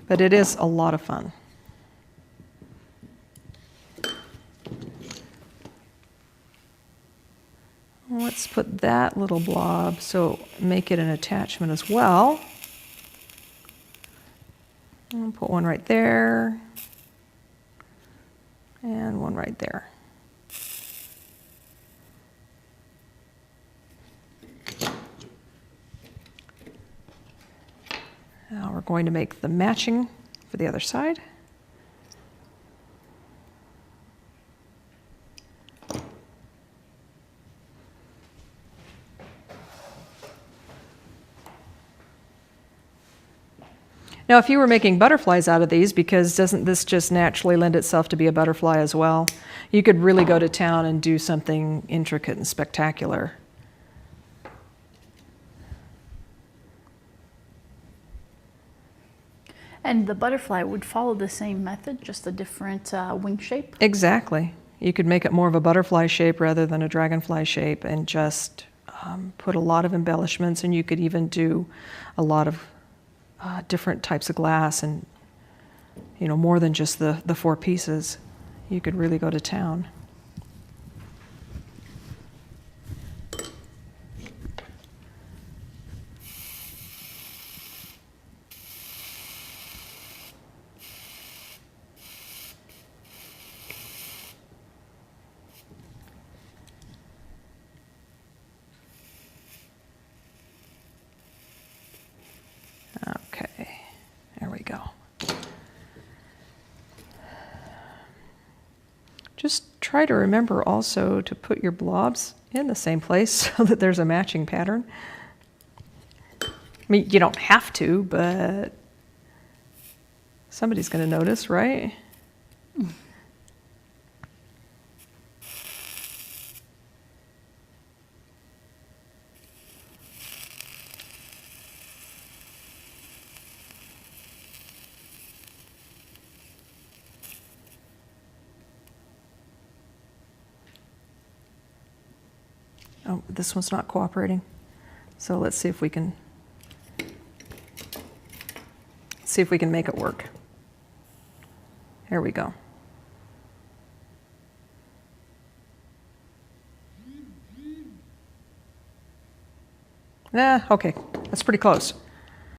But it is a lot of fun. Let's put that little blob, so make it an attachment as well. And put one right there, and one right there. Now we're going to make the matching for the other side. Now, if you were making butterflies out of these, because doesn't this just naturally lend itself to be a butterfly as well? You could really go to town and do something intricate and spectacular. And the butterfly would follow the same method, just a different wing shape? Exactly. You could make it more of a butterfly shape rather than a dragonfly shape, and just put a lot of embellishments, and you could even do a lot of different types of glass, and more than just the 4 pieces. You could really go to town. Okay, there we go. Just try to remember also to put your blobs in the same place so that there's a matching pattern. I mean, you don't have to, but somebody's going to notice, right? Oh, this one's not cooperating. So let's see if we can make it work. Here we go. Okay, that's pretty close.